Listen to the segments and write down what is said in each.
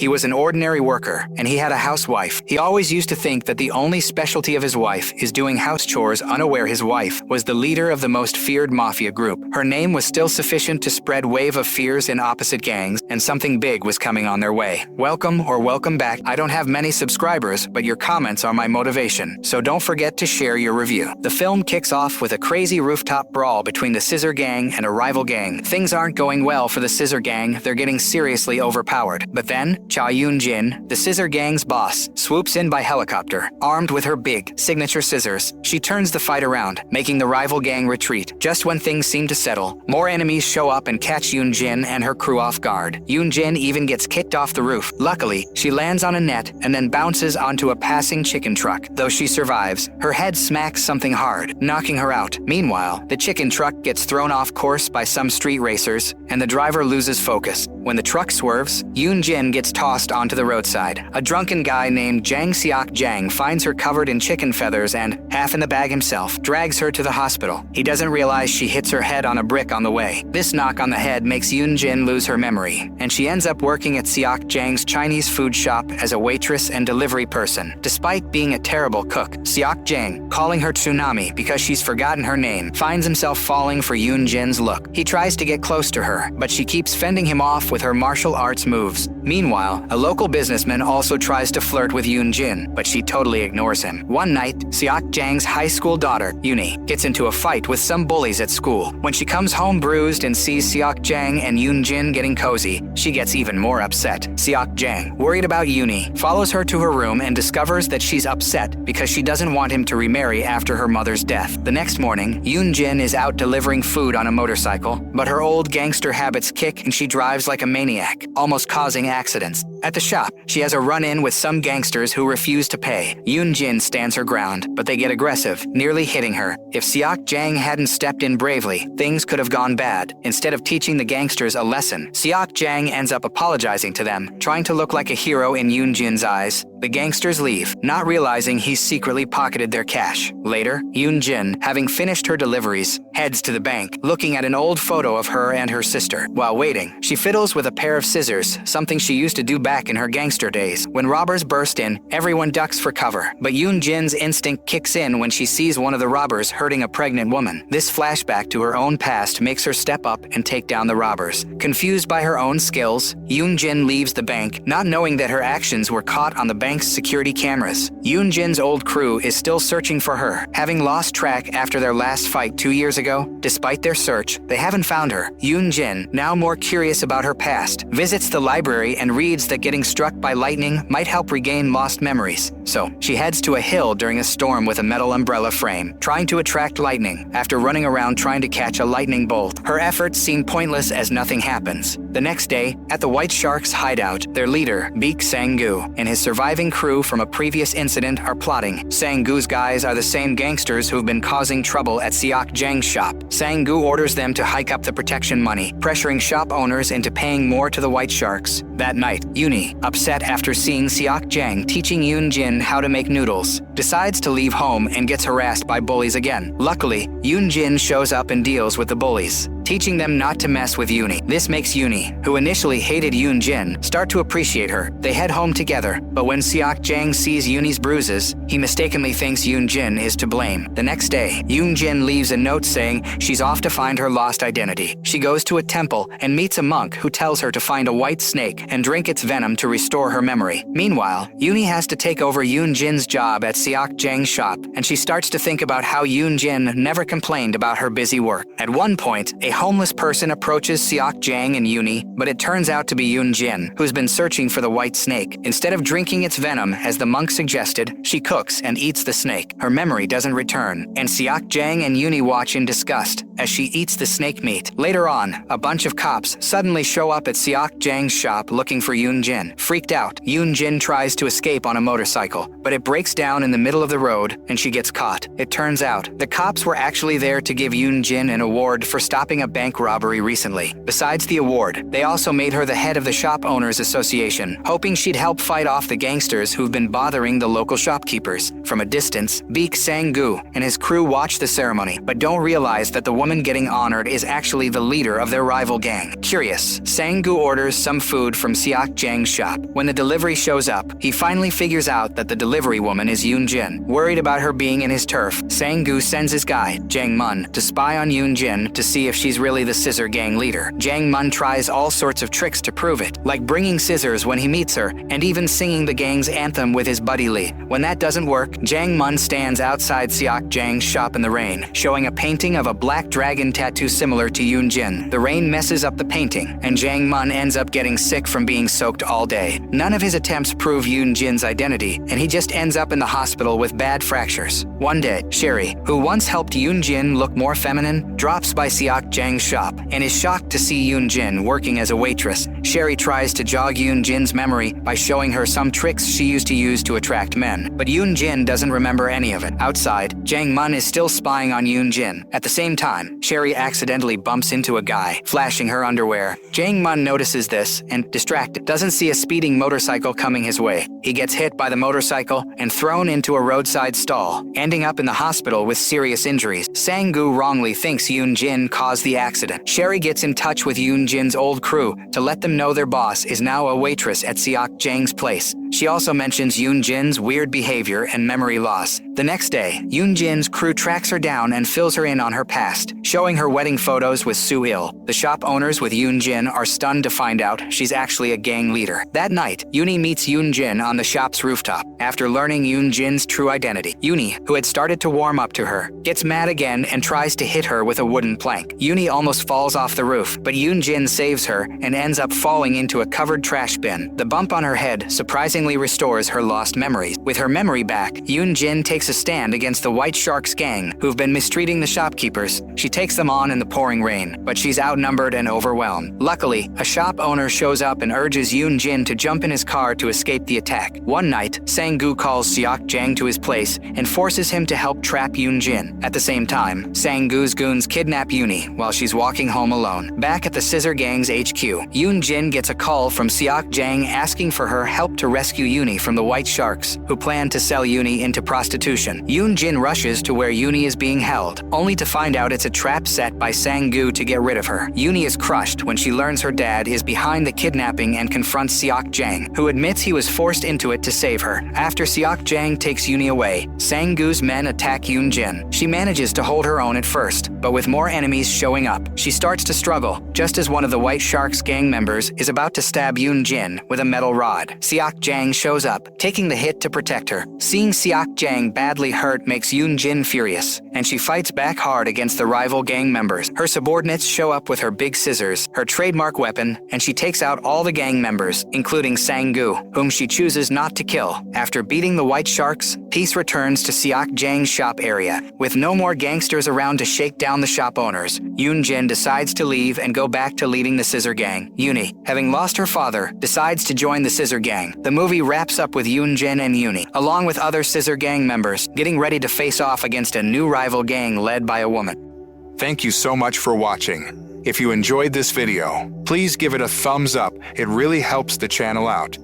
He was an ordinary worker, and he had a housewife. He always used to think that the only specialty of his wife is doing house chores, unaware his wife was the leader of the most feared Mafia group. Her name was still sufficient to spread wave of fears in opposite gangs, and something big was coming on their way. Welcome back. I don't have many subscribers, but your comments are my motivation, so don't forget to share your review. The film kicks off with a crazy rooftop brawl between the Scissor Gang and a rival gang. Things aren't going well for the Scissor Gang, they're getting seriously overpowered. But then, Cha Yoon-jin, the Scissor Gang's boss, swoops in by helicopter, armed with her big, signature scissors. She turns the fight around, making the rival gang retreat. Just when things seem to settle, more enemies show up and catch Yoon-jin and her crew off guard. Yoon-jin even gets kicked off the roof. Luckily, she lands on a net and then bounces onto a passing chicken truck. Though she survives, her head smacks something hard, knocking her out. Meanwhile, the chicken truck gets thrown off course by some street racers, and the driver loses focus. When the truck swerves, Yoon-jin gets tossed onto the roadside. A drunken guy named Jang Seok-jang finds her covered in chicken feathers and, half in the bag himself, drags her to the hospital. He doesn't realize she hits her head on a brick on the way. This knock on the head makes Yoon-jin lose her memory, and she ends up working at Seok-jang's Chinese food shop as a waitress and delivery person. Despite being a terrible cook, Seok-jang, calling her Tsunami because she's forgotten her name, finds himself falling for Yoon-jin's look. He tries to get close to her, but she keeps fending him off with her martial arts moves. Meanwhile, a local businessman also tries to flirt with Yoon-jin, but she totally ignores him. One night, Seok-jang's high school daughter, Yooni, gets into a fight with some bullies at school. When she comes home bruised and sees Seok-jang and Yoon-jin getting cozy, she gets even more upset. Seok-jang, worried about Yooni, follows her to her room and discovers that she's upset because she doesn't want him to remarry after her mother's death. The next morning, Yoon-jin is out delivering food on a motorcycle, but her old gangster habits kick and she drives like a maniac, almost causing accidents. At the shop, she has a run-in with some gangsters who refuse to pay. Yoon-jin stands her ground, but they get aggressive, nearly hitting her. If Seok-jang hadn't stepped in bravely, things could have gone bad. Instead of teaching the gangsters a lesson, Seok-jang ends up apologizing to them, trying to look like a hero in Yoon-jin's eyes. The gangsters leave, not realizing he's secretly pocketed their cash. Later, Yoon-jin, having finished her deliveries, heads to the bank, looking at an old photo of her and her sister. While waiting, she fiddles with a pair of scissors, something she used to do back in her gangster days. When robbers burst in, everyone ducks for cover, but Yoon-jin's instinct kicks in when she sees one of the robbers hurting a pregnant woman. This flashback to her own past makes her step up and take down the robbers. Confused by her own skills, Yoon-jin leaves the bank, not knowing that her actions were caught on the bank's security cameras. Yoon-jin's old crew is still searching for her, having lost track after their last fight 2 years ago. Despite their search, they haven't found her. Yoon-jin, now more curious about her past, visits the library and reads that getting struck by lightning might help regain lost memories. So, she heads to a hill during a storm with a metal umbrella frame, trying to attract lightning. After running around trying to catch a lightning bolt, her efforts seem pointless as nothing happens. The next day, at the White Shark's hideout, their leader, Baek Sang-gu, and his surviving crew from a previous incident are plotting. Sang-gu's guys are the same gangsters who've been causing trouble at Seok-jang's shop. Sang-gu orders them to hike up the protection money, pressuring shop owners into paying more to the White Sharks. That night, Yooni, upset after seeing Seok-jang teaching Yoon-jin how to make noodles, decides to leave home and gets harassed by bullies again. Luckily, Yoon-jin shows up and deals with the bullies, teaching them not to mess with Yooni. This makes Yooni, who initially hated Yoon-jin, start to appreciate her. They head home together, but when Seok-jang sees Yooni's bruises, he mistakenly thinks Yoon-jin is to blame. The next day, Yoon-jin leaves a note saying she's off to find her lost identity. She goes to a temple and meets a monk who tells her to find a white snake and drink its venom to restore her memory. Meanwhile, Yooni has to take over Yoon-jin's job at Seok-jang's shop, and she starts to think about how Yoon-jin never complained about her busy work. At one point, a homeless person approaches Seok-jang and Yooni, but it turns out to be Yoon-jin, who's been searching for the white snake. Instead of drinking its venom, as the monk suggested, she cooks and eats the snake. Her memory doesn't return, and Seok-jang and Yooni watch in disgust as she eats the snake meat. Later on, a bunch of cops suddenly show up at Seok-jang's shop looking for Yoon-jin. Freaked out, Yoon-jin tries to escape on a motorcycle, but it breaks down in the middle of the road and she gets caught. It turns out, the cops were actually there to give Yoon-jin an award for stopping a bank robbery recently. Besides the award, they also made her the head of the Shop Owners Association, hoping she'd help fight off the gangsters who've been bothering the local shopkeepers. From a distance, Baek Sang-gu and his crew watch the ceremony, but don't realize that the woman getting honored is actually the leader of their rival gang. Curious, Sang-gu orders some food from Seok Jang's shop. When the delivery shows up, he finally figures out that the delivery woman is Yoon-jin. Worried about her being in his turf, Sang-gu sends his guy, Jang-mun, to spy on Yoon-jin to see if she's really the scissor gang leader. Jang-mun tries all sorts of tricks to prove it, like bringing scissors when he meets her, and even singing the gang's anthem with his buddy Lee. When that doesn't work, Jang-mun stands outside Seok Jang's shop in the rain, showing a painting of a black dragon tattoo similar to Yoon-jin. The rain messes up the painting, and Jang-mun ends up getting sick from being soaked all day. None of his attempts prove Yoon-jin's identity, and he just ends up in the hospital with bad fractures. One day, Sherry, who once helped Yoon-jin look more feminine, drops by Seok Jang's shop and is shocked to see Yoon-jin working as a waitress. Sherry tries to jog Yoon-jin's memory by showing her some tricks she used to use to attract men, but Yoon-jin doesn't remember any of it. Outside, Jang-mun is still spying on Yoon-jin. At the same time, Sherry accidentally bumps into a guy, flashing her underwear. Jang-mun notices this and, distracted, doesn't see a speeding motorcycle coming his way. He gets hit by the motorcycle and thrown into a roadside stall, ending up in the hospital with serious injuries. Sang-gu wrongly thinks Yoon-jin caused the accident. Sherry gets in touch with Yoon-jin's old crew to let them know their boss is now a waitress at Seok Jang's place. She also mentions Yoon-jin's weird behavior and memory loss. The next day, Yoon-jin's crew tracks her down and fills her in on her past, showing her wedding photos with Soo-il. The shop owners with Yoon-jin are stunned to find out she's actually a gang leader. That night, Yooni meets Yoon-jin on the shop's rooftop. After learning Yoon-jin's true identity, Yooni, who had started to warm up to her, gets mad again and tries to hit her with a wooden plank. Yooni almost falls off the roof, but Yoon-jin saves her and ends up falling into a covered trash bin. The bump on her head surprisingly restores her lost memories. With her memory back, Yoon-jin takes a stand against the White Sharks gang, who've been mistreating the shopkeepers. She takes them on in the pouring rain, but she's outnumbered and overwhelmed. Luckily, a shop owner shows up and urges Yoon-jin to jump in his car to escape the attack. One night, Sang-gu calls Seok Jang to his place and forces him to help trap Yoon-jin. At the same time, Sang-gu's goons kidnap Yooni while she's walking home alone. Back at the Scissor Gang's HQ, Yoon-jin gets a call from Seok Jang asking for her help to rescue Yooni from the White Sharks, who plan to sell Yooni into prostitution. Yoon-jin rushes to where Yooni is being held, only to find out it's a trap set by Sang-gu to get rid of her. Yooni is crushed when she learns her dad is behind the kidnapping and confronts Seok Jang, who admits he was forced into it to save her. After Seok Jang takes Yooni away, Sang-gu's men attack Yoon-jin. She manages to hold her own at first, but with more enemies showing up, she starts to struggle, just as one of the White Sharks gang members is about to stab Yoon-jin with a metal rod. Seok Jang shows up, taking the hit to protect her. Seeing Seok Jang badly hurt makes Yoon-jin furious, and she fights back hard against the rival gang members. Her subordinates show up with her big scissors, her trademark weapon, and she takes out all the gang members, including Sang-gu, whom she chooses not to kill. After beating the White Sharks, peace returns to Seok Jang's shop area. With no more gangsters around to shake down the shop owners, Yoon-jin decides to leave and go back to leading the Scissor Gang. Yooni, having lost her father, decides to join the Scissor Gang. The movie wraps up with Yoon-jin and Yooni, along with other Scissor Gang members, getting ready to face off against a new rival gang led by a woman. Thank you so much for watching. If you enjoyed this video, please give it a thumbs up. It really helps the channel out.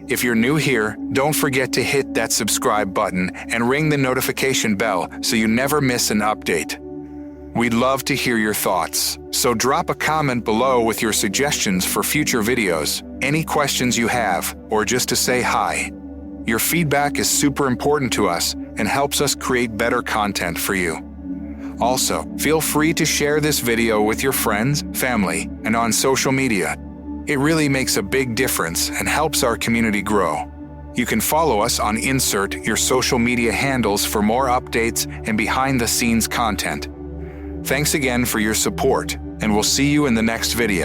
If you're new here, don't forget to hit that subscribe button and ring the notification bell so you never miss an update. We'd love to hear your thoughts, so drop a comment below with your suggestions for future videos, any questions you have, or just to say hi. Your feedback is super important to us and helps us create better content for you. Also, feel free to share this video with your friends, family, and on social media. It really makes a big difference and helps our community grow. You can follow us on Insert your social media handles for more updates and behind-the-scenes content. Thanks again for your support, and we'll see you in the next video.